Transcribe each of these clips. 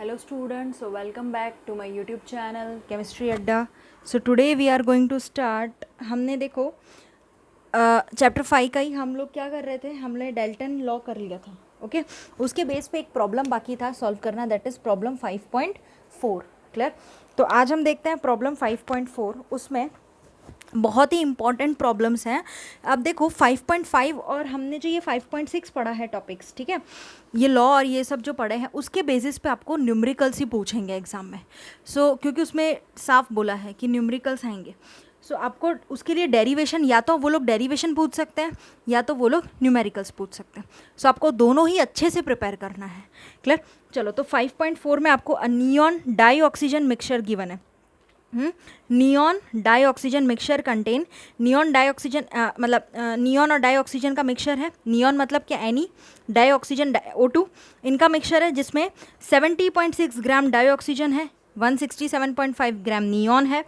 Hello students, so welcome back to my YouTube channel Chemistry Adda. So today we are going to start. हमने देखो chapter 5 का ही हम लोग क्या कर रहे थे, हमने डेल्टन लॉ कर लिया था. ओके उसके बेस पे एक प्रॉब्लम बाकी था सॉल्व करना, दैट इज़ प्रॉब्लम 5.4. क्लियर. तो आज हम देखते हैं प्रॉब्लम 5.4. उसमें बहुत ही इंपॉर्टेंट प्रॉब्लम्स हैं. अब देखो 5.5 और हमने जो ये 5.6 पढ़ा है टॉपिक्स, ठीक है, ये लॉ और ये सब जो पढ़े हैं उसके बेसिस पे आपको न्यूमेरिकल्स ही पूछेंगे एग्जाम में. क्योंकि उसमें साफ बोला है कि न्यूमेरिकल्स आएंगे. आपको उसके लिए डेरिवेशन, या तो वो लोग डेरिवेशन पूछ सकते हैं या तो वो लोग न्यूमेरिकल्स पूछ सकते हैं. आपको दोनों ही अच्छे से प्रिपेयर करना है. क्लियर. चलो, तो 5.4 में आपको neon dioxygen mixture given है. Neon dioxygen mixture contain, neon dioxygen मतलब नियॉन और डाई ऑक्सीजन का मिक्सचर है. नियॉन मतलब क्या, एनी, डाई ऑक्सीजन O2 इनका मिक्सचर है जिसमें 70.6 ग्राम डाई ऑक्सीजन है, 167.5 ग्राम नियॉन है.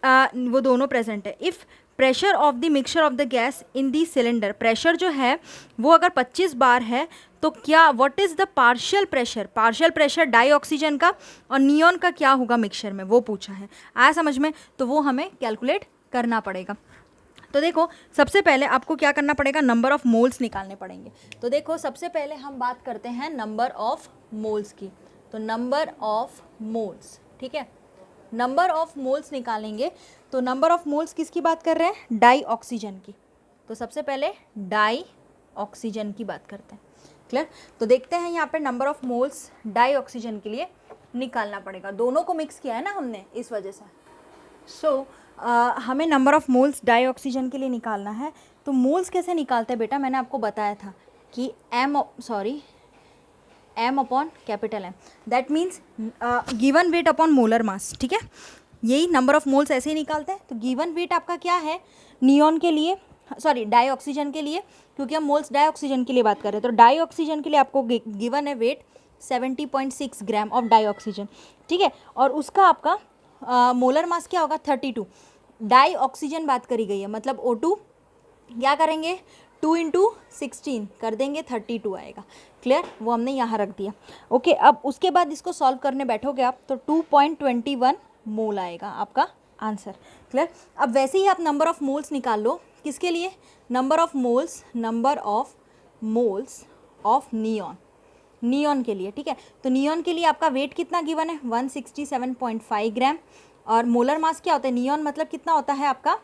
वो दोनों प्रेजेंट है. If pressure of the mixture of the gas in the cylinder, pressure जो है वो अगर 25 बार है तो क्या, what is the partial pressure dioxygen का और नियॉन का क्या होगा मिक्सचर में, वो पूछा है. आया समझ में. तो वो हमें कैलकुलेट करना पड़ेगा. तो देखो सबसे पहले आपको क्या करना पड़ेगा, नंबर ऑफ़ मोल्स निकालने पड़ेंगे. तो देखो सबसे पहले हम बात करते हैं नंबर ऑफ़ मोल्स की. तो नंबर ऑफ़ मोल्स, ठीक है, नंबर ऑफ़ मोल्स निकालेंगे. तो नंबर ऑफ़ मोल्स किसकी बात कर रहे हैं, डाई ऑक्सीजन की. तो सबसे पहले डाई ऑक्सीजन की बात करते हैं. क्लियर. तो देखते हैं यहाँ पे number of moles dioxygen के लिए निकालना पड़ेगा. दोनों को मिक्स किया है ना हमने, इस वजह से. हमें number of moles dioxygen के लिए निकालना है. तो मोल्स कैसे निकालते हैं बेटा, मैंने आपको बताया था कि M upon capital M, that means given weight upon molar mass. ठीक है, यही नंबर ऑफ़ मोल्स ऐसे ही निकालते हैं. तो गिवन वेट आपका क्या है नियॉन के लिए, सॉरी डाई ऑक्सीजन के लिए, क्योंकि हम मोल्स डाई ऑक्सीजन के लिए बात कर रहे हैं. तो डाई ऑक्सीजन के लिए आपको गिवन है weight 70.6 gram of dioxygen. ठीक है, और उसका आपका मोलर मास क्या होगा, 32. डाई ऑक्सीजन बात करी गई है, मतलब O2 क्या करेंगे, 2 × 16 कर देंगे, 32 आएगा. क्लियर, वो हमने यहाँ रख दिया. ओके, अब उसके बाद इसको सॉल्व करने बैठोगे आप तो 2.21 मोल आएगा आपका आंसर. क्लियर. अब वैसे ही आप नंबर ऑफ़ मोल्स निकाल लो. किसके लिए, number of moles of neon के लिए. ठीक है, तो नियॉन के लिए आपका वेट कितना गिवन है, 167.5 ग्राम. और मोलर मास क्या होता है, नियॉन मतलब कितना होता है आपका,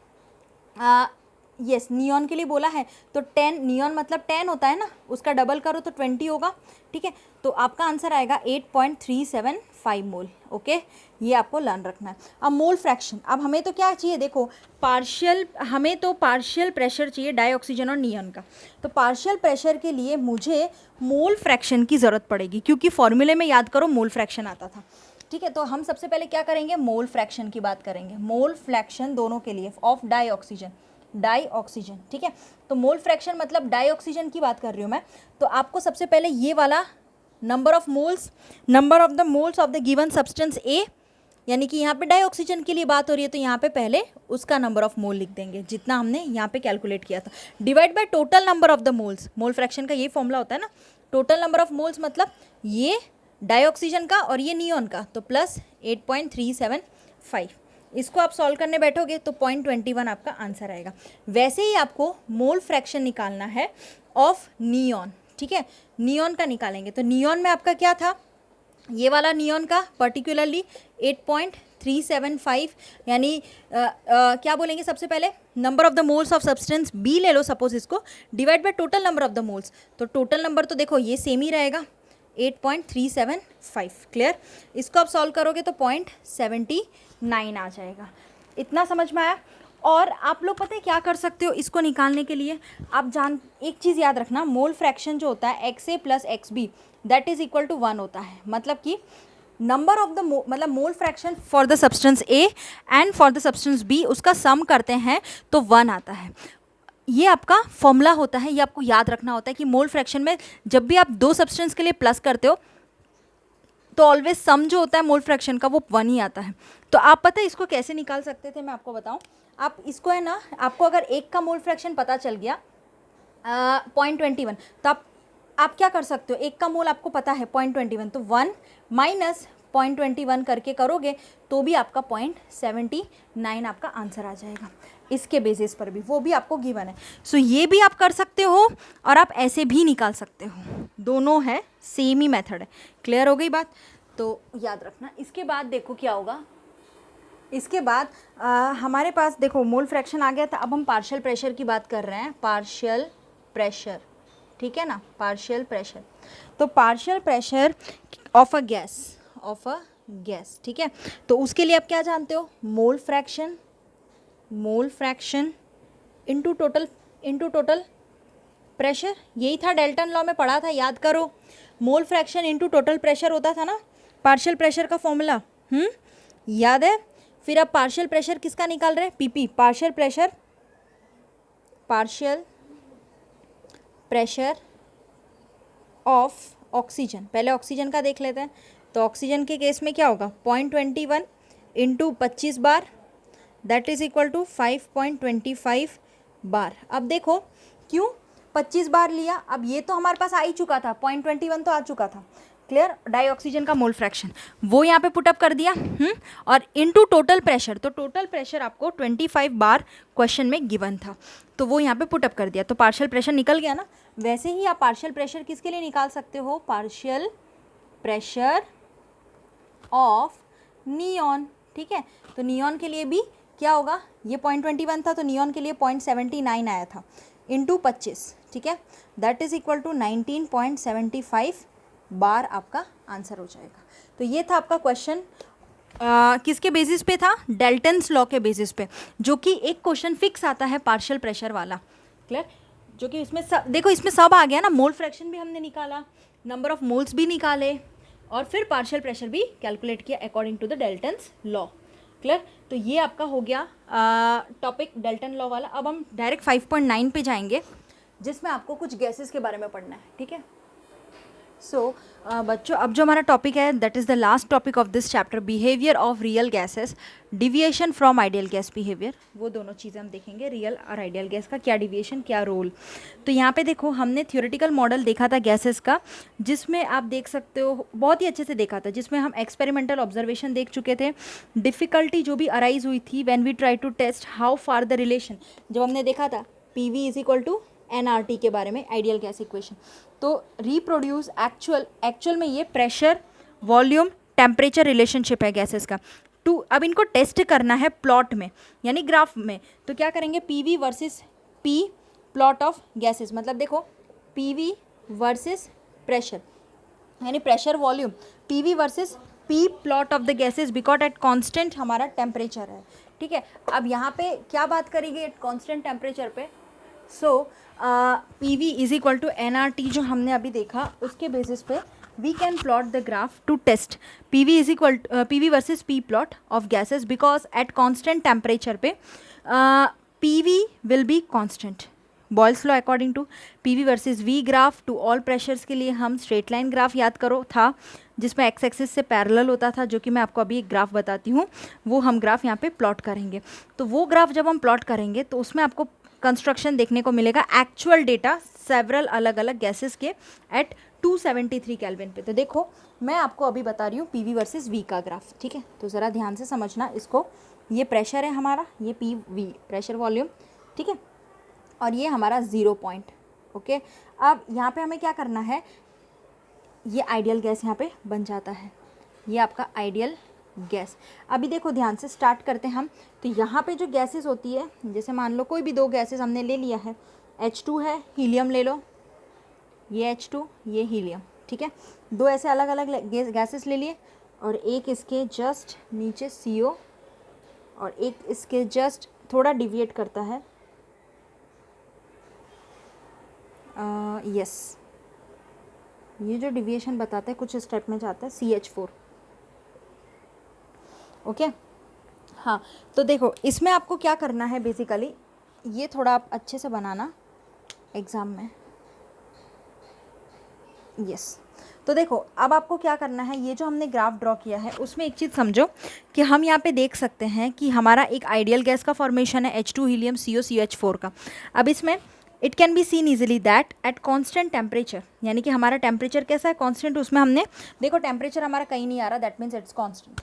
यस नियॉन के लिए बोला है तो 10, नियॉन मतलब 10 होता है ना, उसका डबल करो तो 20 होगा. ठीक है, तो आपका आंसर आएगा 8.375 मोल. ओके, ये आपको लर्न रखना है. अब मोल फ्रैक्शन, अब हमें तो क्या चाहिए, देखो हमें तो पार्शियल प्रेशर चाहिए डाई ऑक्सीजन और नियॉन का. तो पार्शियल प्रेशर के लिए मुझे मोल फ्रैक्शन की ज़रूरत पड़ेगी, क्योंकि फॉर्मूले में याद करो मोल फ्रैक्शन आता था. ठीक है, तो हम सबसे पहले क्या करेंगे, मोल फ्रैक्शन की बात करेंगे. मोल फ्रैक्शन दोनों के लिए ऑफ डाई ऑक्सीजन. ठीक है, तो मोल फ्रैक्शन मतलब डाई ऑक्सीजन की बात कर रही हूँ मैं. तो आपको सबसे पहले ये वाला number of the moles of the given substance A, यानी कि यहाँ पे डाई ऑक्सीजन के लिए बात हो रही है तो यहाँ पे पहले उसका नंबर ऑफ मोल लिख देंगे जितना हमने यहाँ पे कैलकुलेट किया था, divide by total number of the moles. Mole fraction का ये फॉर्मूला होता है ना, टोटल नंबर ऑफ मोल्स मतलब ये डाई ऑक्सीजन का और ये नियॉन का, तो प्लस 8.375. इसको आप सॉल्व करने बैठोगे तो 0.21 आपका आंसर आएगा. वैसे ही आपको मोल फ्रैक्शन निकालना है ऑफ नियॉन. ठीक है, नियॉन का निकालेंगे. तो नियॉन में आपका क्या था, ये वाला नियॉन का पर्टिकुलरली 8.375, यानी क्या बोलेंगे सबसे पहले, number of the moles of substance B ले लो सपोज, इसको divide by total number of the moles. तो टोटल नंबर तो देखो ये सेम ही रहेगा, 8.375. क्लियर. इसको आप सॉल्व करोगे तो 0.79 आ जाएगा. इतना समझ में आया. और आप लोग पता है क्या कर सकते हो इसको निकालने के लिए, आप एक चीज़ याद रखना, मोल फ्रैक्शन जो होता है XA + XB that is equal to 1 होता है. मतलब कि नंबर ऑफ द मतलब mole fraction for the substance A and for the substance B, उसका सम करते हैं तो 1 आता है. ये आपका फॉर्मूला होता है, ये आपको याद रखना होता है कि मोल फ्रैक्शन में जब भी आप दो सब्सटेंस के लिए प्लस करते हो तो ऑलवेज सम जो होता है मोल फ्रैक्शन का वो 1 ही आता है. तो आप पता है इसको कैसे निकाल सकते थे, मैं आपको बताऊं. आप इसको है ना, आपको अगर एक का मोल फ्रैक्शन पता चल गया 0.21, तो आप क्या कर सकते हो, एक का मोल आपको पता है 0.21, तो 1 माइनस 0.21 करके करोगे तो भी आपका 0.79 आपका आंसर आ जाएगा। इसके बेसिस पर भी वो भी आपको गिवन है। सो ये भी आप कर सकते हो और आप ऐसे भी निकाल सकते हो, दोनों है, सेम ही मेथड है। क्लियर हो गई बात? तो याद रखना। इसके बाद देखो क्या होगा, इसके बाद हमारे पास देखो मोल फ्रैक्शन आ गया था। अब हम पार्शियल प्रेशर की बात कर रहे हैं, पार्शियल प्रेशर, ठीक है ना, पार्शियल प्रेशर। तो partial pressure of a gas, ठीक है। तो उसके लिए आप क्या जानते हो, mole fraction into total pressure. यही था डेल्टन लॉ में पढ़ा था, याद करो। Mole fraction into total pressure होता था ना पार्शियल प्रेशर का फॉर्मूला, याद है। फिर अब पार्शियल प्रेशर किसका निकाल रहे हैं, PP, partial pressure of oxygen. पहले ऑक्सीजन का देख लेते हैं। तो ऑक्सीजन के केस में क्या होगा, 0.21 into 25 bar, that is equal to 5.25 bar. अब देखो क्यों 25 बार लिया, अब ये तो हमारे पास आ ही चुका था, 0.21 तो आ चुका था। क्लियर, डाई ऑक्सीजन का मोल फ्रैक्शन वो यहाँ पे पुटअप कर दिया, और इनटू टोटल प्रेशर, तो टोटल प्रेशर आपको 25 बार क्वेश्चन में गिवन था, तो वो यहाँ पे पुटअप कर दिया, तो पार्शियल प्रेशर निकल गया ना। वैसे ही आप पार्शियल प्रेशर किसके लिए निकाल सकते हो, पार्शियल प्रेशर ऑफ नियॉन, ठीक है। तो नियॉन के लिए भी क्या होगा, ये 0.21 था तो नियॉन के लिए 0.79 आया था, इंटू 25, ठीक है, दैट इज इक्वल टू 19.75 बार आपका आंसर हो जाएगा। तो ये था आपका क्वेश्चन, किसके बेसिस पे था, डेल्टन्स लॉ के बेसिस पे, जो कि एक क्वेश्चन फिक्स आता है पार्शियल प्रेशर वाला। क्लियर, जो कि इसमें सब देखो, इसमें सब आ गया ना, मोल फ्रैक्शन भी हमने निकाला, नंबर ऑफ मोल्स भी निकाले, और फिर पार्शियल प्रेशर भी कैलकुलेट किया according to the Dalton's law. Clear, तो ये आपका हो गया टॉपिक डेल्टन लॉ वाला। अब हम डायरेक्ट 5.9 पे जाएंगे, जिसमें आपको कुछ गैसेस के बारे में पढ़ना है, ठीक है। सो बच्चों, अब जो हमारा टॉपिक है that is the last topic of this chapter, behaviour of real gases, deviation from ideal gas behaviour. वो दोनों चीज़ें हम देखेंगे, रियल और आइडियल गैस का क्या डिविएशन, क्या रोल। तो यहाँ पे देखो, हमने थ्योरेटिकल मॉडल देखा था गैसेस का, जिसमें आप देख सकते हो बहुत ही अच्छे से देखा था, जिसमें हम एक्सपेरिमेंटल ऑब्जर्वेशन देख चुके थे। डिफ़िकल्टी जो भी अराइज हुई थी when we try to test how far the relation, जब हमने देखा था PV is equal to NRT के बारे में, आइडियल गैस इक्वेशन। तो रिप्रोड्यूस एक्चुअल में ये प्रेशर वॉल्यूम टेम्परेचर रिलेशनशिप है गैसेस का। अब इनको टेस्ट करना है प्लॉट में, यानी ग्राफ में। तो क्या करेंगे, PV versus P plot of gases, मतलब देखो PV वर्सेस प्रेशर, यानी pressure volume, PV versus P plot of the gases, because at constant हमारा टेम्परेचर है, ठीक है। अब यहाँ पे क्या बात करेंगे एट कांस्टेंट टेम्परेचर पे, so PV is equal to NRT जो हमने अभी देखा, उसके बेसिस पे we can plot the graph to test PV is equal PV versus P plot of gases, because at constant temperature पे PV will be constant. Boyle's law according to PV versus V graph to all pressures के लिए हम straight line graph याद करो था, जिसमें x axis से parallel होता था, जो कि मैं आपको अभी एक ग्राफ बताती हूँ, वो हम ग्राफ यहाँ पे प्लॉट करेंगे। तो वो ग्राफ जब हम प्लॉट करेंगे तो उसमें आपको कंस्ट्रक्शन देखने को मिलेगा, एक्चुअल डेटा सेवरल अलग अलग गैसेस के एट 273 केल्विन पे। तो देखो मैं आपको अभी बता रही हूँ PV वर्सेस V का ग्राफ, ठीक है। तो ज़रा ध्यान से समझना इसको, ये प्रेशर है हमारा, ये PV प्रेशर वॉल्यूम, ठीक है, और ये हमारा 0 पॉइंट, ओके। अब यहाँ पे हमें क्या करना है, ये आइडियल गैस यहाँ पे बन जाता है, ये आपका आइडियल गैस। अभी देखो ध्यान से स्टार्ट करते हैं हम। तो यहाँ पे जो गैसेस होती है, जैसे मान लो कोई भी दो गैसेस हमने ले लिया है, H2 है, हीलियम ले लो, ये H2 ये हीलियम, ठीक है। दो ऐसे अलग अलग गैसेस ले लिए, और एक इसके जस्ट नीचे CO, और एक इसके जस्ट थोड़ा डिविएट करता है, यस, ये जो डिविएशन बताता है कुछ स्टेप में जाता है CH4, ओके। हाँ, तो देखो इसमें आपको क्या करना है बेसिकली, ये थोड़ा आप अच्छे से बनाना एग्ज़ाम में, यस। तो देखो अब आपको क्या करना है, ये जो हमने ग्राफ ड्रॉ किया है उसमें एक चीज़ समझो कि हम यहाँ पे देख सकते हैं कि हमारा एक आइडियल गैस का फॉर्मेशन है H2 हीलियम CO CH4 का। अब इसमें it can be seen easily that at constant temperature यानी कि हमारा टेम्परेचर कैसा है, कांस्टेंट। उसमें हमने देखो टेम्परेचर हमारा कहीं नहीं आ रहा, दैट मीन्स इट्स कांस्टेंट।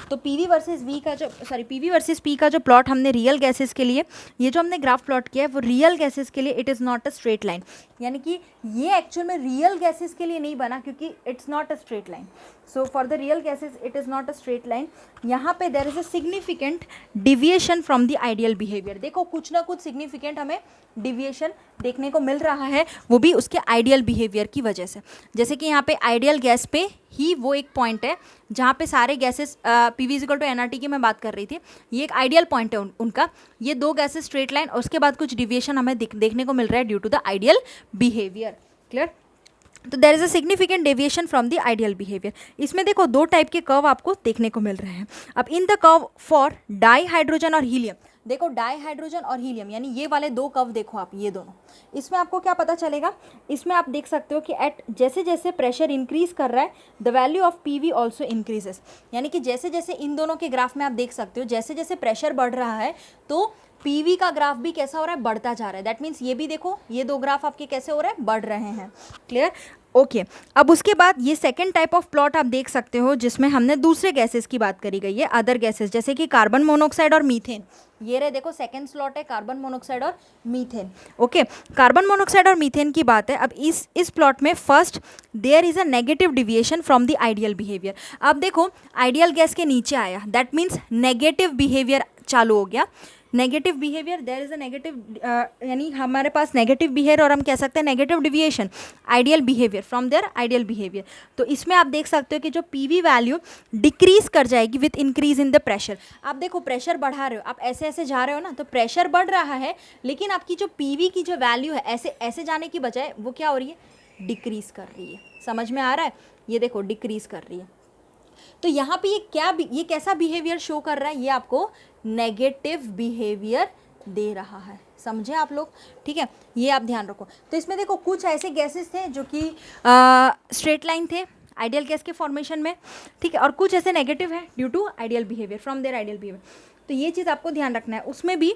तो पीवी वर्सेस वी का जो पीवी वर्सेस पी का जो प्लॉट हमने रियल गैसेस के लिए, ये जो हमने ग्राफ प्लॉट किया है वो रियल गैसेस के लिए it is not a straight line, यानी कि ये एक्चुअल में रियल गैसेस के लिए नहीं बना क्योंकि it's not a straight line. So for the real gases it is not a straight line. यहाँ पे there is a significant deviation from the ideal behaviour. देखो कुछ ना कुछ सिग्निफिकेंट हमें डिविएशन देखने को मिल रहा है, वो भी उसके आइडियल बिहेवियर की वजह से। जैसे कि यहाँ पे आइडियल गैस पे ही वो एक पॉइंट है जहाँ पे सारे gases PV equal to NRT की मैं बात कर रही थी, ये एक आइडियल पॉइंट है उनका। ये दो गैसेस स्ट्रेट लाइन और उसके बाद कुछ डिविएशन हमें देखने को मिल रहा है due to the ideal behaviour. Clear? तो there is a significant deviation from the ideal behaviour. इसमें देखो दो टाइप के कर्व आपको देखने को मिल रहे हैं। अब in the curve for di hydrogen और हीलियम, देखो डाई हाइड्रोजन और हीलियम यानी ये वाले दो कर्व देखो आप, ये दोनों, इसमें आपको क्या पता चलेगा, इसमें आप देख सकते हो कि एट जैसे जैसे प्रेशर इंक्रीज कर रहा है the value of PV also increases. यानी कि जैसे जैसे इन दोनों के ग्राफ में आप देख सकते हो जैसे जैसे प्रेशर बढ़ रहा है तो पीवी का ग्राफ भी कैसा हो रहा है, बढ़ता जा रहा है। दैट मीन्स ये भी देखो ये दो ग्राफ आपके कैसे हो रहे हैं, बढ़ रहे हैं। क्लियर? ओके अब उसके बाद ये सेकंड टाइप ऑफ प्लॉट आप देख सकते हो जिसमें हमने दूसरे गैसेस की बात करी गई है, अदर गैसेस, जैसे कि कार्बन मोनोऑक्साइड और मीथेन। ये रहे देखो सेकंड स्लॉट है कार्बन मोनोऑक्साइड और मीथेन। ओके कार्बन मोनोऑक्साइड और मीथेन की बात है। अब इस प्लॉट में first there is a negative deviation from the ideal behaviour. अब देखो आइडियल गैस के नीचे आया, दैट मीन्स नेगेटिव बिहेवियर चालू हो गया। Negative behaviour, there is a negative यानी हमारे पास नेगेटिव बिहेवियर और हम कह सकते हैं negative deviation ideal behaviour from their ideal behaviour. तो इसमें आप देख सकते हो कि जो पीवी वैल्यू डिक्रीज कर जाएगी with increase in the pressure. आप देखो प्रेशर बढ़ा रहे हो, आप ऐसे ऐसे जा रहे हो ना, तो प्रेशर बढ़ रहा है लेकिन आपकी जो पीवी की जो वैल्यू है ऐसे ऐसे जाने की बजाय वो क्या हो रही है, डिक्रीज कर रही है। समझ में आ रहा है? ये देखो डिक्रीज कर रही है। तो यहाँ पे ये कैसा बिहेवियर शो कर रहा है, ये आपको नेगेटिव बिहेवियर दे रहा है। समझे आप लोग? ठीक है, ये आप ध्यान रखो। तो इसमें देखो कुछ ऐसे गैसेस थे जो कि स्ट्रेट लाइन थे आइडियल गैस के फॉर्मेशन में, ठीक है, और कुछ ऐसे नेगेटिव है due to ideal behaviour from their ideal behaviour. तो ये चीज़ आपको ध्यान रखना है। उसमें भी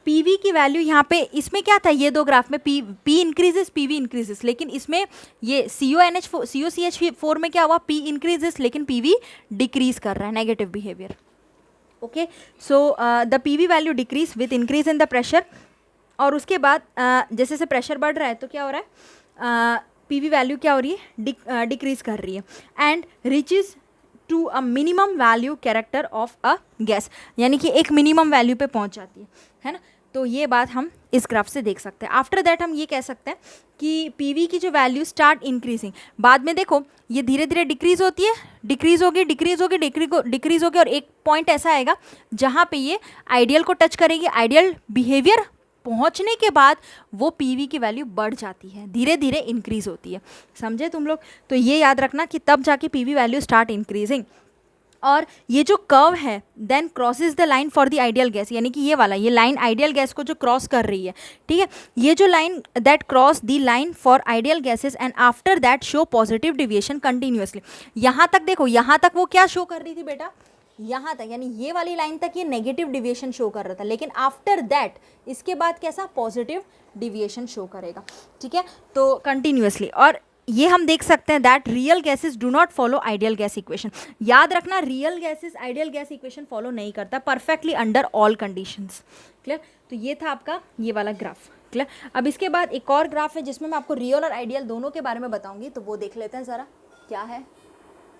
पीवी की वैल्यू यहाँ पे इसमें क्या था, ये दो ग्राफ में पी इंक्रीजेस पीवी इंक्रीजेस, लेकिन इसमें ये COCH4 में क्या हुआ, पी इंक्रीजेस लेकिन पीवी डिक्रीज कर रहा है, negative behaviour. Okay so the PV value decrease with increase in the pressure. और उसके बाद जैसे जैसे प्रेशर बढ़ रहा है तो क्या हो रहा है, पीवी वैल्यू क्या हो रही है, डिक्रीज कर रही है and reaches to a minimum value character of a gas, यानी कि एक मिनिमम वैल्यू पे पहुंच जाती है ना। तो ये बात हम इस ग्राफ से देख सकते हैं। आफ्टर दैट हम ये कह सकते हैं कि पीवी की जो वैल्यू स्टार्ट इंक्रीजिंग, बाद में देखो ये धीरे धीरे डिक्रीज होती है, डिक्रीज होगी और एक पॉइंट ऐसा आएगा जहाँ पे ये आइडियल को टच करेगी, आइडियल बिहेवियर पहुंचने के बाद वो पीवी की वैल्यू बढ़ जाती है, धीरे धीरे इंक्रीज होती है। समझे तुम लोग? तो ये याद रखना कि तब जाके पीवी वैल्यू स्टार्ट इंक्रीजिंग। और ये जो कर्व है then crosses the line for the ideal gas, यानी कि ये वाला ये लाइन आइडियल गैस को जो क्रॉस कर रही है, ठीक है, ये जो line that cross the line for ideal gases and after that show positive deviation continuously. यहाँ तक देखो, यहाँ तक वो क्या शो कर रही थी बेटा, यहाँ तक यानी ये वाली लाइन तक ये नेगेटिव डिविएशन शो कर रहा था, लेकिन आफ्टर दैट इसके बाद कैसा पॉजिटिव डिविएशन शो करेगा। ठीक है, तो कंटिन्यूअसली। और ये हम देख सकते हैं that real gases do not follow ideal gas equation. याद रखना real gases ideal gas equation follow नहीं करता perfectly under all conditions. Clear? तो ये था आपका ये वाला ग्राफ। क्लियर? अब इसके बाद एक और ग्राफ है जिसमें मैं आपको रियल और आइडियल दोनों के बारे में बताऊंगी, तो वो देख लेते हैं ज़रा क्या है।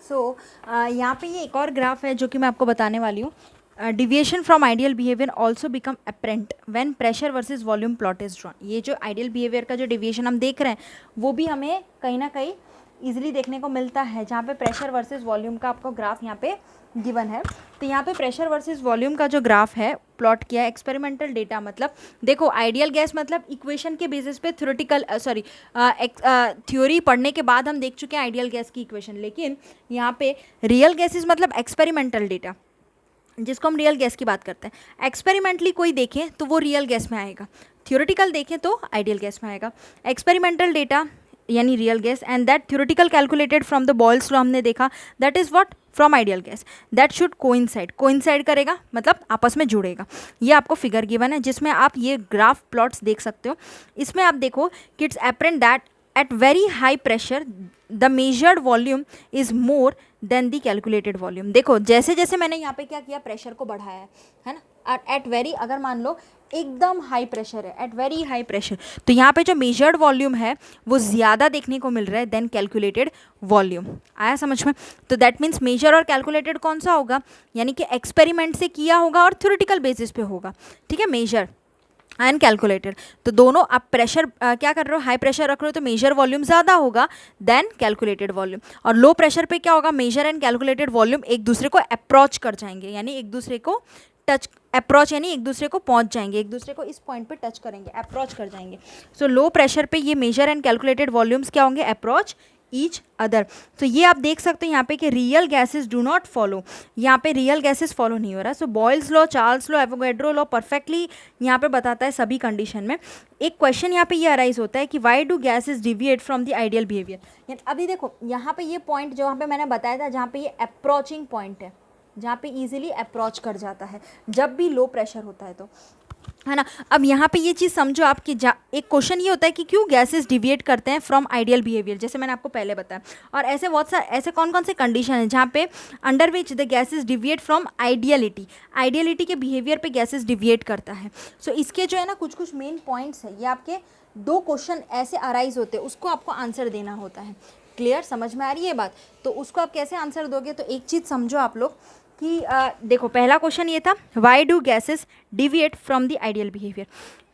यहाँ पे ये एक और ग्राफ है जो कि मैं आपको बताने वाली हूँ। Deviation from ideal behaviour also become apparent when pressure versus volume plot is drawn. ये जो आइडियल बिहेवियर का जो डिविएशन हम देख रहे हैं वो भी हमें कहीं ना कहीं इजीली देखने को मिलता है, जहाँ पे प्रेशर वर्सेस वॉल्यूम का आपको ग्राफ यहाँ पे गिवन है। तो यहाँ पे प्रेशर वर्सेस वॉल्यूम का जो ग्राफ है प्लॉट किया है एक्सपेरिमेंटल डेटा, मतलब देखो आइडियल गैस मतलब इक्वेशन के बेसिस पे थ्योरी पढ़ने के बाद हम देख चुके हैं आइडियल गैस की इक्वेशन, लेकिन यहाँ पे रियल गैसेस मतलब एक्सपेरिमेंटल डेटा जिसको हम रियल गैस की बात करते हैं। एक्सपेरिमेंटली कोई देखें तो वो रियल गैस में आएगा, थ्योरेटिकल देखें तो आइडियल गैस में आएगा। एक्सपेरिमेंटल डेटा यानी real gas and that theoretical calculated from the Boyle's law हमने देखा, that is what from ideal gas that should coincide करेगा, मतलब आपस में जुड़ेगा। ये आपको फिगर गिवन है जिसमें आप ये ग्राफ प्लॉट्स देख सकते हो। इसमें आप देखो कि it's apparent that at very high pressure the measured volume is more than the calculated volume. देखो जैसे जैसे मैंने यहाँ पे क्या किया, प्रेशर को बढ़ाया है ना, एट वेरी, अगर मान लो एकदम हाई प्रेशर है, एट वेरी हाई प्रेशर, तो यहाँ पे जो मेजर्ड वॉल्यूम है वो ज़्यादा देखने को मिल रहा है देन कैलकुलेटेड वॉल्यूम. आया समझ में? तो दैट मीन्स मेजर और कैलकुलेटेड कौन सा होगा, यानी कि एक्सपेरिमेंट से किया होगा और थ्योरेटिकल बेसिस पे होगा. ठीक है, मेजर एंड कैलकुलेटेड. तो दोनों आप प्रेशर क्या कर रहे हो, हाई प्रेशर रख रहे हो तो मेजर वॉल्यूम ज़्यादा होगा देन कैलकुलेटेड वॉल्यूम. और लो प्रेशर पे क्या होगा, मेजर एंड कैलकुलेटेड वॉल्यूम एक दूसरे को अप्रोच कर जाएंगे, यानी एक दूसरे को टच, अप्रोच यानी एक दूसरे को पहुंच जाएंगे, एक दूसरे को इस पॉइंट पे टच करेंगे, अप्रोच कर जाएंगे. सो लो प्रेशर पे ये मेजर एंड कैलकुलेटेड वॉल्यूम्स क्या होंगे, अप्रोच ईच अदर. तो ये आप देख सकते हो यहाँ पे कि real gases do not follow, यहाँ पे रियल गैसेस फॉलो नहीं हो रहा. So Boyle's law, Charles law, Avogadro law perfectly यहाँ पे बताता है सभी कंडीशन में. एक क्वेश्चन यहाँ पे ये अराइज होता है कि why do gases deviate from the ideal behaviour. अभी देखो यहाँ पे ये पॉइंट जो यहाँ पे मैंने बताया था, जहाँ पे ये अप्रोचिंग पॉइंट है, जहाँ पे इजीली अप्रोच कर जाता है जब भी लो प्रेशर होता है, तो है ना. अब यहाँ पे ये चीज़ समझो आप कि एक क्वेश्चन ये होता है कि क्यों गैसेस डिविएट करते हैं फ्रॉम आइडियल बिहेवियर, जैसे मैंने आपको पहले बताया. और ऐसे बहुत सारे, ऐसे कौन कौन से कंडीशन है जहाँ पे under which the gases deviate from ideality, ideality के बिहेवियर पे गैसेस डिविएट करता है. सो इसके जो है ना कुछ कुछ मेन पॉइंट्स है, ये आपके 2 क्वेश्चन ऐसे अराइज होते हैं, उसको आपको आंसर देना होता है. क्लियर, समझ में आ रही है बात? तो उसको आप कैसे आंसर दोगे, तो एक चीज़ समझो आप लोग कि देखो पहला क्वेश्चन ये था why do gases deviate from the ideal behaviour,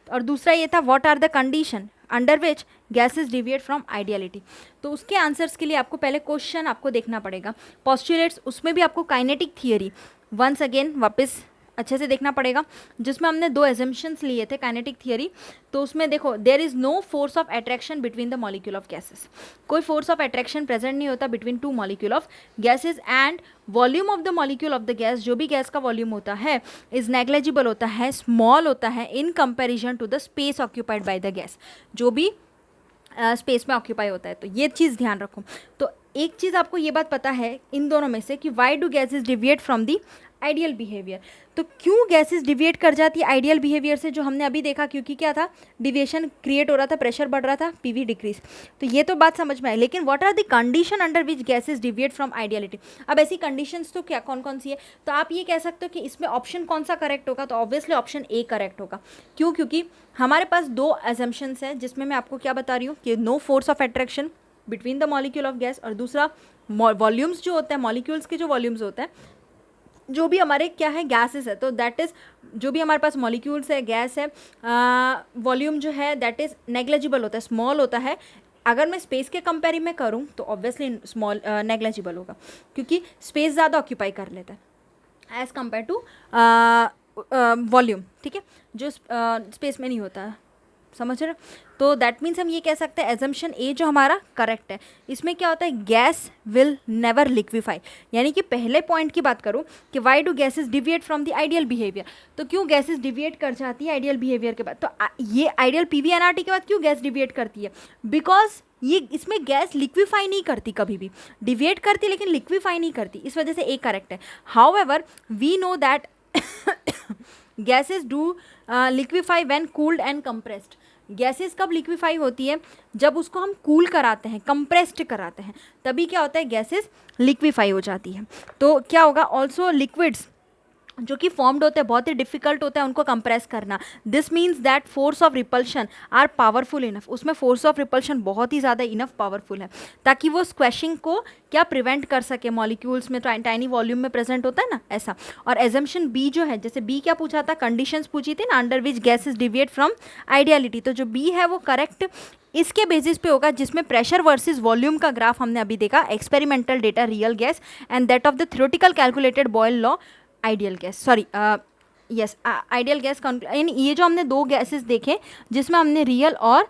और दूसरा ये था what are the condition under which gases deviate from ideality. तो उसके आंसर्स के लिए आपको पहले क्वेश्चन आपको देखना पड़ेगा, पोस्टुलेट्स, उसमें भी आपको काइनेटिक थियरी वंस अगेन वापस अच्छे से देखना पड़ेगा, जिसमें हमने 2 एजम्पशंस लिए थे काइनेटिक थियरी. तो उसमें देखो there is no force of attraction between the molecule of gases, कोई फोर्स ऑफ अट्रैक्शन प्रेजेंट नहीं होता between 2 molecule of gases. And volume of the molecule of the gas, जो भी गैस का वॉल्यूम होता है इज़ नेग्लेजिबल होता है, स्मॉल होता है in comparison to the space occupied by the gas, जो भी स्पेस में ऑक्यूपाई होता है. तो ये चीज़ ध्यान रखो. तो एक चीज़ आपको ये बात पता है इन दोनों में से कि why do gases deviate from the ideal behaviour. तो क्यों गैसेस डिविएट कर जाती है आइडियल बिहेवियर से, जो हमने अभी देखा, क्योंकि क्या था, डिविएशन क्रिएट हो रहा था, प्रेशर बढ़ रहा था, पीवी डिक्रीज. तो ये तो बात समझ में आई. लेकिन what are the condition under which gases deviate from ideality. अब ऐसी कंडीशंस तो क्या कौन कौन सी है, तो आप ये कह सकते हो कि इसमें ऑप्शन कौन सा करेक्ट होगा, तो ऑब्वियसली ऑप्शन ए करेक्ट होगा. क्यों? क्योंकि हमारे पास 2 एजम्पशंस हैं, जिसमें मैं आपको क्या बता रही हूँ कि no force of attraction between the molecule of gas, और दूसरा वॉल्यूम्स जो होते हैं, मॉलिक्यूल्स के जो वॉल्यूम्स होते हैं, जो भी हमारे क्या है गैसेस है, तो दैट इज़ जो भी हमारे पास मॉलिक्यूल्स है, गैस है, वॉल्यूम जो है दैट इज़ नेग्लेजिबल होता है, स्मॉल होता है. अगर मैं स्पेस के कंपेयर में करूँ तो ऑब्वियसली स्मॉल नेग्लेजिबल होगा, क्योंकि स्पेस ज़्यादा ऑक्यूपाई कर लेता है एज़ कम्पेयर टू वॉल्यूम. ठीक है, जो स्पेस में नहीं होता, समझ रहे हो. तो दैट मीन्स हम ये कह सकते हैं एजम्पशन ए जो हमारा करेक्ट है. इसमें क्या होता है, गैस विल नेवर लिक्विफाई. यानी कि पहले पॉइंट की बात करूँ कि why do gases deviate from the ideal behaviour, तो क्यों गैसेस डिविएट कर जाती है आइडियल बिहेवियर के बाद, तो ये आइडियल पीवीएनआरटी के बाद क्यों गैस डिविएट करती है, बिकॉज ये इसमें गैस लिक्विफाई नहीं करती, कभी भी डिविएट करती लेकिन लिक्विफाई नहीं करती, इस वजह से ए करेक्ट है. However we know that gases do liquefy when cooled and compressed. Gases कब लिक्विफाई होती है, जब उसको हम कूल कराते हैं, कंप्रेस्ड कराते हैं, तभी क्या होता है, गैसेस लिक्विफाई हो जाती है. तो क्या होगा, ऑल्सो लिक्विड्स जो कि फॉर्म्ड होते हैं बहुत ही डिफिकल्ट होता है उनको कंप्रेस करना. This means that force of repulsion are powerful enough, उसमें फोर्स ऑफ रिपल्शन बहुत ही ज़्यादा इनफ पावरफुल है ताकि वो स्क्वैशिंग को क्या प्रिवेंट कर सके. मॉलिक्यूल्स में टाइनी वॉल्यूम में प्रेजेंट होता है ना, ऐसा. और एजम्पशन बी जो है, जैसे बी क्या पूछा था, कंडीशंस पूछी थी ना, under which gases deviate from ideality, तो जो बी है वो करेक्ट इसके बेसिस पे होगा, जिसमें प्रेशर वर्सेस वॉल्यूम का ग्राफ हमने अभी देखा, experimental data real gas and that of the theoretical calculated Boyle law ideal gas, sorry yes ideal gas. यानी ये जो हमने 2 गैसेस देखे जिसमें हमने रियल और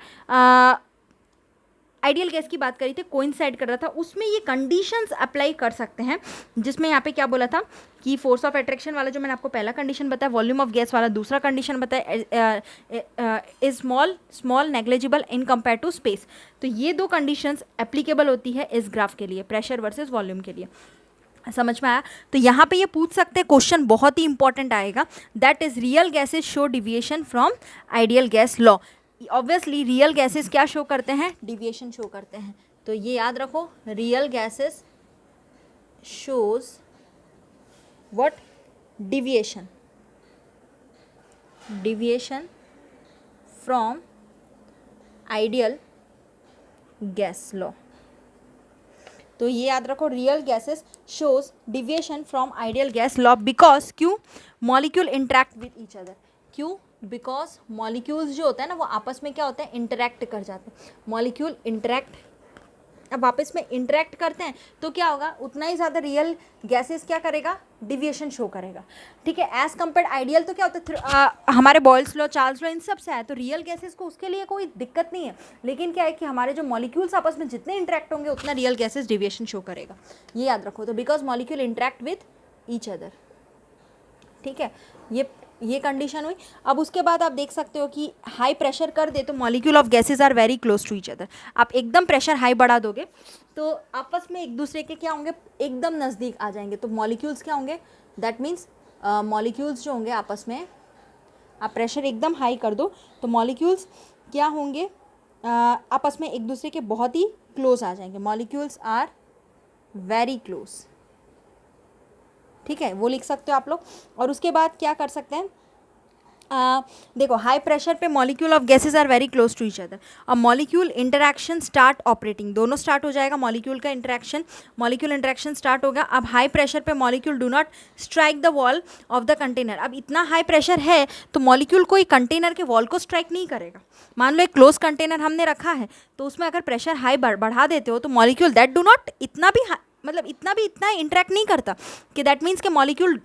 आइडियल गैस की बात करी थी, कोइंसाइड कर रहा था, उसमें ये कंडीशंस अप्लाई कर सकते हैं, जिसमें यहाँ पे क्या बोला था कि फोर्स ऑफ अट्रैक्शन वाला जो मैंने आपको पहला कंडीशन बताया, वॉल्यूम ऑफ गैस वाला दूसरा कंडीशन बताया, is small negligible in compare to space. तो ये 2 कंडीशंस एप्लीकेबल होती है इस ग्राफ के लिए, प्रेशर वर्सेज वॉल्यूम के लिए. समझ में आया. तो यहाँ पे ये पूछ सकते हैं, क्वेश्चन बहुत ही इंपॉर्टेंट आएगा, that is real gases show deviation from ideal gas law. Obviously real gases क्या शो करते हैं, डिविएशन शो करते हैं। तो ये याद रखो, real gases shows what, deviation, deviation from ideal gas law. तो ये याद रखो, real gases shows deviation from ideal gas law because, क्यों, molecule interact with each other, क्यों, बिकॉज मॉलिक्यूल्स जो होते हैं ना वो आपस में क्या होते हैं, इंटरेक्ट कर जाते हैं। मॉलिक्यूल इंटरेक्ट, अब आपस में इंटरेक्ट करते हैं तो क्या होगा, उतना ही ज़्यादा रियल गैसेस क्या करेगा, डिविएशन शो करेगा। ठीक है, एज कम्पेयर आइडियल तो क्या होता है, हमारे बॉयल्स लॉ, चार्ल्स लॉ, इन सब से आया। तो रियल गैसेस को उसके लिए कोई दिक्कत नहीं है, लेकिन क्या है कि हमारे जो मॉलिक्यूल्स आपस में जितने इंटरेक्ट होंगे उतना रियल गैसेस डिविएशन शो करेगा, ये याद रखो। तो because molecule interact with each other. ठीक है, ये कंडीशन हुई। अब उसके बाद आप देख सकते हो कि हाई प्रेशर कर दे तो molecule of gases are very close to each other. आप एकदम प्रेशर हाई बढ़ा दोगे तो आपस में एक दूसरे के क्या होंगे, एकदम नज़दीक आ जाएंगे। तो मॉलिक्यूल्स क्या होंगे, दैट मीन्स मॉलिक्यूल्स जो होंगे आपस में, आप प्रेशर एकदम हाई कर दो तो मॉलिक्यूल्स क्या होंगे, आपस में एक दूसरे के बहुत ही क्लोज आ जाएंगे। Molecules are very close. ठीक है, वो लिख सकते हो आप लोग। और उसके बाद क्या कर सकते हैं, देखो, हाई प्रेशर पे molecule of gases are very close to each other. अब मॉलिक्यूल इंटरैक्शन स्टार्ट ऑपरेटिंग, दोनों स्टार्ट हो जाएगा, मॉलिक्यूल का इंटरैक्शन, मॉलिक्यूल इंटरैक्शन स्टार्ट हो गया। अब हाई प्रेशर पे molecule do not strike the wall of the container. अब इतना हाई प्रेशर है तो मॉलिक्यूल कोई कंटेनर के वॉल को स्ट्राइक नहीं करेगा। मान लो एक क्लोज कंटेनर हमने रखा है तो उसमें अगर प्रेशर हाई बढ़ा देते हो तो मॉलिक्यूल दैट डू नॉट इतना इंटरेक्ट नहीं करता, कि दैट मीन्स के molecule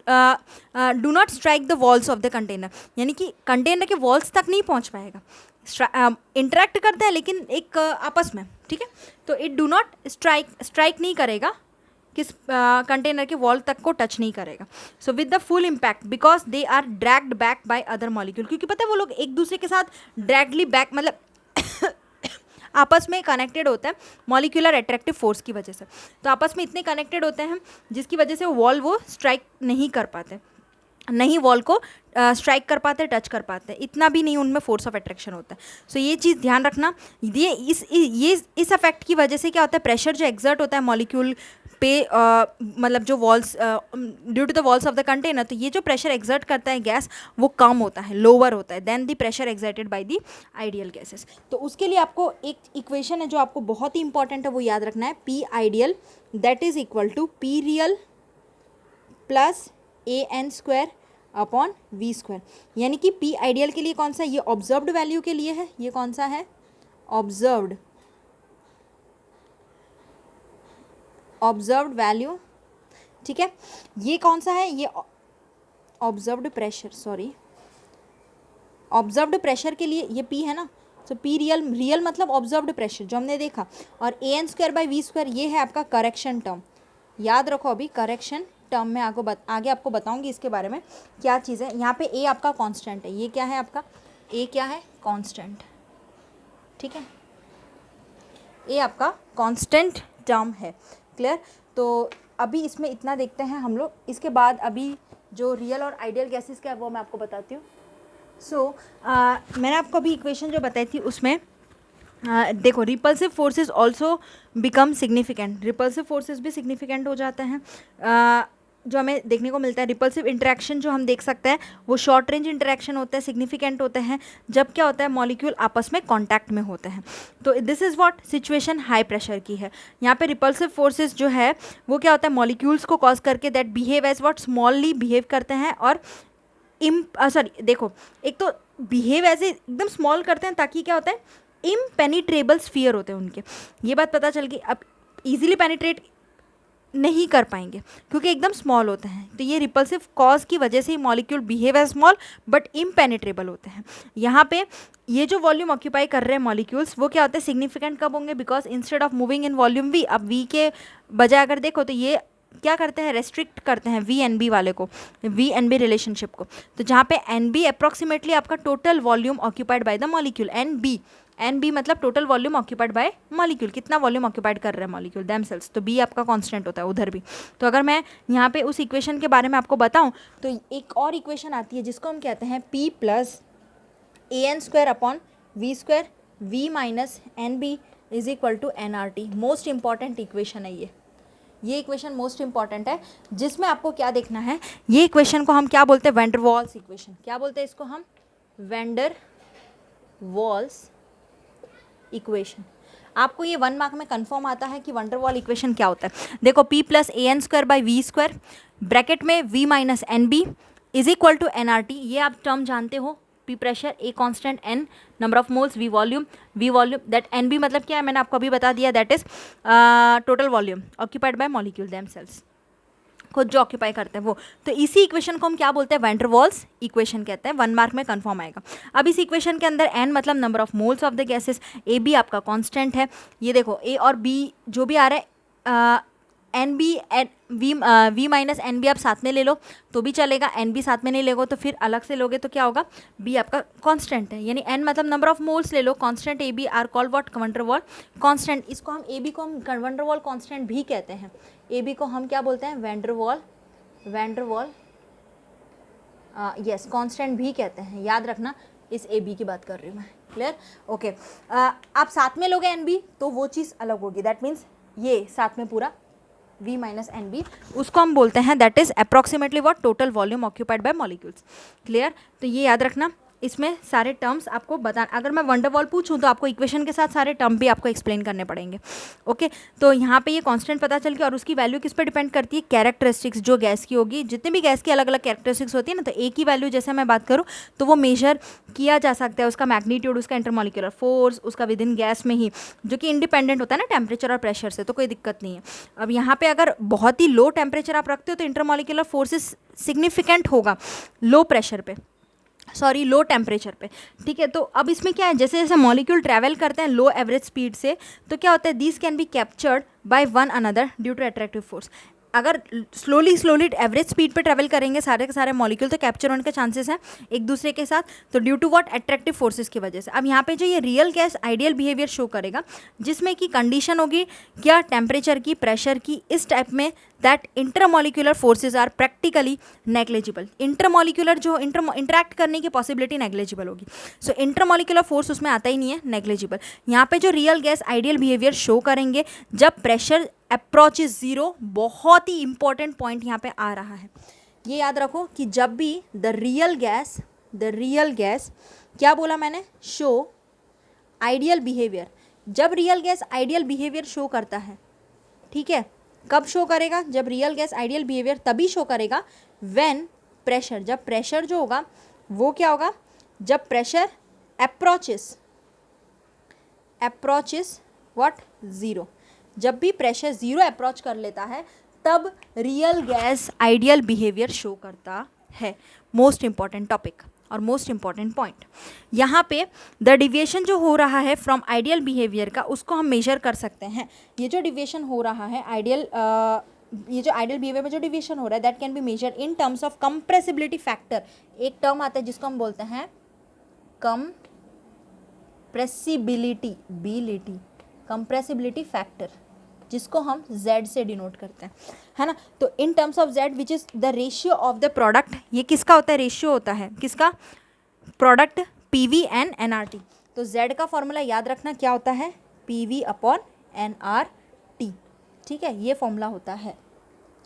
do not strike the walls of the container, यानी कि कंटेनर के वॉल्स तक नहीं पहुंच पाएगा। इंटरेक्ट करते हैं लेकिन एक आपस में। ठीक है, तो इट डू नॉट स्ट्राइक नहीं करेगा, किस कंटेनर के वॉल तक को टच नहीं करेगा। So with the full impact because they are dragged back by other molecule, क्योंकि पता है वो लोग एक दूसरे के साथ ड्रैगली बैक, मतलब आपस में कनेक्टेड होता है मॉलिक्यूलर अट्रैक्टिव फोर्स की वजह से। तो आपस में इतने कनेक्टेड होते हैं जिसकी वजह से वॉल वो स्ट्राइक नहीं कर पाते, नहीं वॉल को स्ट्राइक कर पाते, टच कर पाते, इतना भी नहीं उनमें फोर्स ऑफ अट्रैक्शन होता है। सो ये चीज़ ध्यान रखना। ये इस अफेक्ट की वजह से क्या होता है, प्रेशर जो एग्जर्ट होता है मॉलिक्यूल पे, मतलब जो walls, due to the walls of the container, तो ये जो प्रेशर एग्जर्ट करता है गैस वो कम होता है, लोअर होता है then the pressure exerted by the ideal gases. तो उसके लिए आपको एक इक्वेशन है जो आपको बहुत ही इंपॉर्टेंट है, वो याद रखना है, P ideal that is equal to P real plus AN² upon V²। यानी कि पी आइडियल के लिए कौन सा, ये ऑब्जर्व्ड वैल्यू के लिए है, ये कौन सा है, ऑब्जर्व्ड वैल्यू। ठीक है, ये कौन सा है, ये ऑब्जर्व्ड प्रेशर के लिए ये P है ना। तो P रियल मतलब ऑब्जर्व्ड प्रेशर जो हमने देखा, और AN² बाई V² ये है आपका करेक्शन टर्म। याद रखो, अभी करेक्शन टर्म में आगे आपको बताऊंगी इसके बारे में क्या चीज़ है। यहाँ पे A आपका कांस्टेंट है, ये क्या है आपका, A क्या है, कांस्टेंट। ठीक है, A आपका कांस्टेंट टर्म है, क्लियर। तो अभी इसमें इतना देखते हैं हम लोग, इसके बाद अभी जो रियल और आइडियल गैसेस का है वो मैं आपको बताती हूँ। मैंने आपको अभी इक्वेशन जो बताई थी उसमें देखो, repulsive forces also become significant, repulsive forces भी सिग्निफिकेंट हो जाते हैं, जो हमें देखने को मिलता है। रिपल्सिव इंटरेक्शन जो हम देख सकते हैं वो शॉर्ट रेंज इंटरेक्शन होते हैं, सिग्निफिकेंट होते हैं जब क्या होता है, मॉलिक्यूल आपस में कांटेक्ट में होते हैं। तो this is what situation high pressure की है। यहाँ पे रिपल्सिव फोर्सेस जो है वो क्या होता है, मॉलिक्यूल्स को कॉज करके that behave as what, smally behave करते हैं, और देखो, एक तो बिहेव ऐसे एकदम स्मॉल करते हैं ताकि क्या होता है, इम्पेनिट्रेबल स्फीयर होते हैं उनके, ये बात पता चल गई। अब इजीली पेनिट्रेट नहीं कर पाएंगे क्योंकि एकदम स्मॉल होते हैं। तो ये रिपल्सिव कॉज की वजह से ही molecule behave as small but impenetrable होते हैं। यहाँ पे ये जो वॉल्यूम ऑक्यूपाई कर रहे हैं मॉलिक्यूल्स वो क्या होते हैं, सिग्निफिकेंट कब होंगे, because instead of moving in volume V, अब V के बजाय अगर देखो तो ये क्या करते हैं, रेस्ट्रिक्ट करते हैं VNB वाले को, VNB रिलेशनशिप को। तो जहाँ पे NB अप्रॉक्सीमेटली आपका total volume occupied by the molecule, NB मतलब total volume occupied by molecule, कितना वॉल्यूम ऑक्यूपाइड कर रहे हैं मॉलिक्यूल देमसेल्स। तो B आपका कांस्टेंट होता है उधर भी। तो अगर मैं यहाँ पे उस इक्वेशन के बारे में आपको बताऊँ तो एक और इक्वेशन आती है जिसको हम कहते हैं P plus AN² upon V square V minus N B is equal to N R T. Most important equation है ये इक्वेशन मोस्ट इंपॉर्टेंट है, जिसमें आपको क्या देखना है, ये इक्वेशन को हम क्या बोलते हैं, वैन डर वाल्स इक्वेशन। क्या बोलते हैं इसको हम, वैन डर वाल्स इक्वेशन। आपको ये 1 मार्क में कंफर्म आता है कि वैन डर वाल इक्वेशन क्या होता है। देखो p plus A N square by V square bracket में v minus N B is equal to N R T. ये आप टर्म जानते हो, p pressure, a constant, n number of moles, v volume that nb मतलब क्या है मैंने आपको अभी बता दिया, that is total volume occupied by molecule themselves, खुद जो ऑक्यूपाई करते हैं वो। तो इसी इक्वेशन को हम क्या बोलते हैं, वैन डर वाल्स इक्वेशन कहते हैं। 1 मार्क में कंफर्म आएगा। अब इस इक्वेशन के अंदर n मतलब number of moles of the gases, A B आपका कांस्टेंट है। ये देखो a और b जो भी आ रहा है, N B V minus N B आप साथ में ले लो तो भी चलेगा, एन बी साथ में नहीं लेगो तो फिर अलग से लोगे तो क्या होगा, बी आपका कांस्टेंट है, यानी एन मतलब नंबर ऑफ मोल्स ले लो, constant A B are call what, van der Waal constant. इसको हम ए बी को हम वैन डर वाल कांस्टेंट भी कहते हैं, ए बी को हम क्या बोलते हैं, वैन डर वाल यस कांस्टेंट भी कहते हैं। याद रखना, इस ए बी की बात कर रही हूँ मैं, क्लियर, ओके। आप साथ में लोगे एन बी तो वो चीज़ अलग होगी, दैट मीन्स ये साथ में पूरा v माइनस एन बी, उसको हम बोलते हैं that is approximately what, total volume occupied bye molecules, clear. तो ये याद रखना, इसमें सारे टर्म्स आपको बता, अगर मैं वैन डर वाल पूछूं तो आपको इक्वेशन के साथ सारे टर्म भी आपको एक्सप्लेन करने पड़ेंगे, ओके। तो यहाँ पे ये कांस्टेंट पता चल गया, और उसकी वैल्यू किस पे डिपेंड करती है, कैरेक्टरिस्टिक्स जो गैस की होगी, जितने भी गैस की अलग अलग कैरेक्टरिस्टिक्स होती है ना, तो एक ही वैल्यू जैसे मैं बात करूँ तो वो मेजर किया जा सकता है, उसका मैग्नीट्यूड, उसका इंटरमॉलिक्यूलर फोर्स, उसका विद इन गैस में ही, जो कि इंडिपेंडेंट होता है ना टेम्परेचर और प्रेशर से, तो कोई दिक्कत नहीं है। अब यहाँ पे अगर बहुत ही लो टेम्परेचर आप रखते हो तो इंटरमॉलिक्यूलर फोर्सेस सिग्निफिकेंट होगा लो प्रेशर पे, सॉरी लो टेम्परेचर पे, ठीक है। तो अब इसमें क्या है, जैसे जैसे मॉलिक्यूल ट्रैवल करते हैं लो एवरेज स्पीड से, तो क्या होता है, this can be captured by one another due to attractive force. अगर स्लोली एवरेज स्पीड पे ट्रैवल करेंगे सारे के सारे मॉलिक्यूल, तो कैप्चर होने के चांसेस हैं एक दूसरे के साथ, तो due to what, attractive forces की वजह से। अब यहाँ पे जो ये real gas ideal behaviour show करेगा, जिसमें कि कंडीशन होगी क्या, टेम्परेचर की, प्रेशर की, इस टाइप में, that intermolecular forces are practically negligible. Intermolecular जो इंटरैक्ट करने की पॉसिबिलिटी नेग्लिजिबल होगी, सो इंटरमॉलिक्यूलर फोर्स उसमें आता ही नहीं है, नेग्लिजिबल। यहाँ पे जो real gas ideal behaviour show करेंगे जब प्रेशर अप्रोच इज जीरो, बहुत ही इंपॉर्टेंट पॉइंट यहाँ पे आ रहा है, ये याद रखो कि जब भी द रियल गैस क्या बोला मैंने, शो आइडियल बिहेवियर, जब real gas ideal behaviour show करता है, ठीक है, कब शो करेगा, जब रियल गैस आइडियल बिहेवियर तभी शो करेगा व्हेन प्रेशर, जब प्रेशर जो होगा वो क्या होगा, जब प्रेशर अप्रोचेस व्हाट, ज़ीरो, जब भी प्रेशर ज़ीरो अप्रोच कर लेता है तब real gas ideal behaviour show करता है। मोस्ट इंपॉर्टेंट टॉपिक और मोस्ट इंपॉर्टेंट पॉइंट, यहाँ पे द डिविएशन जो हो रहा है फ्रॉम आइडियल बिहेवियर का, उसको हम मेजर कर सकते हैं। ये जो डिविएशन हो रहा है ये जो आइडियल बिहेवियर में जो डिविएशन हो रहा है, that can be measure in terms of compressibility factor. एक टर्म आता है जिसको हम बोलते हैं कंप्रेसिबिलिटी फैक्टर, जिसको हम Z से डिनोट करते हैं, है ना। तो इन terms of Z which is the ratio of the product, ये किसका होता है, रेशियो होता है किसका, प्रोडक्ट PV एंड NRT। तो Z का फॉर्मूला याद रखना क्या होता है, PV अपॉन NRT, ठीक है, ये फॉर्मूला होता है।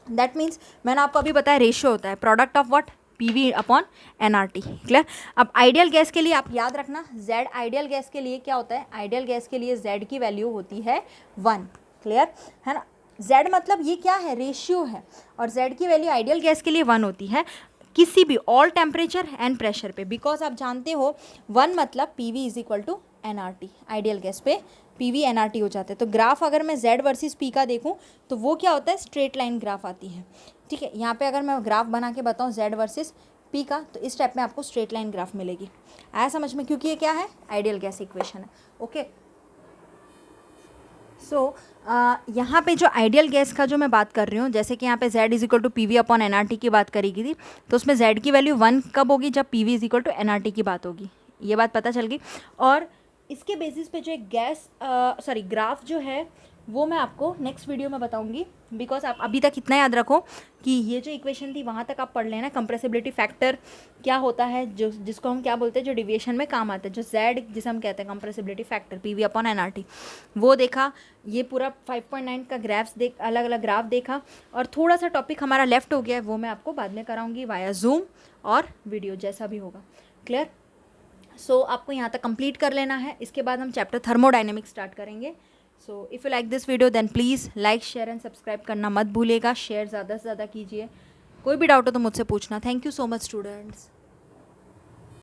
दैट मीन्स मैंने आपको अभी बताया रेशियो होता है product of what, PV upon NRT, clear. अब आइडियल गैस के लिए आप याद रखना, Z आइडियल गैस के लिए क्या होता है, आइडियल गैस के लिए Z की वैल्यू होती है 1, क्लियर है ना। Z मतलब ये क्या है, रेशियो है, और Z की वैल्यू आइडियल गैस के लिए 1 होती है किसी भी ऑल टेम्परेचर एंड प्रेशर पे, बिकॉज आप जानते हो 1 मतलब PV is equal to NRT, ideal gas पे PV NRT हो जाते हैं। तो ग्राफ अगर मैं Z वर्सेस P का देखूं तो वो क्या होता है, स्ट्रेट लाइन ग्राफ आती है, ठीक है। यहाँ पे अगर मैं ग्राफ बना के बताऊँ Z वर्सेस P का, तो इस टाइप में आपको स्ट्रेट लाइन ग्राफ मिलेगी। आया समझ में, क्योंकि ये क्या है, आइडियल गैस इक्वेशन है, ओके। सो यहाँ पे जो आइडियल गैस का जो मैं बात कर रही हूँ, जैसे कि यहाँ पे Z is equal to PV upon NRT की बात करी गई थी, तो उसमें Z की वैल्यू 1 कब होगी, जब PV is equal to NRT की बात होगी, ये बात पता चल गई। और इसके बेसिस पे जो एक ग्राफ जो है वो मैं आपको नेक्स्ट वीडियो में बताऊंगी। बिकॉज आप अभी तक इतना याद रखो कि ये जो इक्वेशन थी वहाँ तक आप पढ़ लेना। कंप्रेसिबिलिटी फैक्टर क्या होता है, जो जिसको हम क्या बोलते हैं, जो डिविएशन में काम आता है, जो Z जिसे हम कहते हैं कंप्रेसिबिलिटी फैक्टर PV/nRT, वो देखा। ये पूरा 5.9 का ग्राफ्स अलग अलग ग्राफ देखा। और थोड़ा सा टॉपिक हमारा लेफ्ट हो गया है, वो मैं आपको बाद में कराऊंगी वाया जूम और वीडियो, जैसा भी होगा। क्लियर? सो आपको यहाँ तक कंप्लीट कर लेना है। इसके बाद हम चैप्टर थर्मोडायनेमिक्स स्टार्ट करेंगे। So if you like this video then please like share and subscribe करना मत भूलिएगा। शेयर ज़्यादा से ज़्यादा कीजिए। कोई भी डाउट हो तो मुझसे पूछना। Thank you so much students.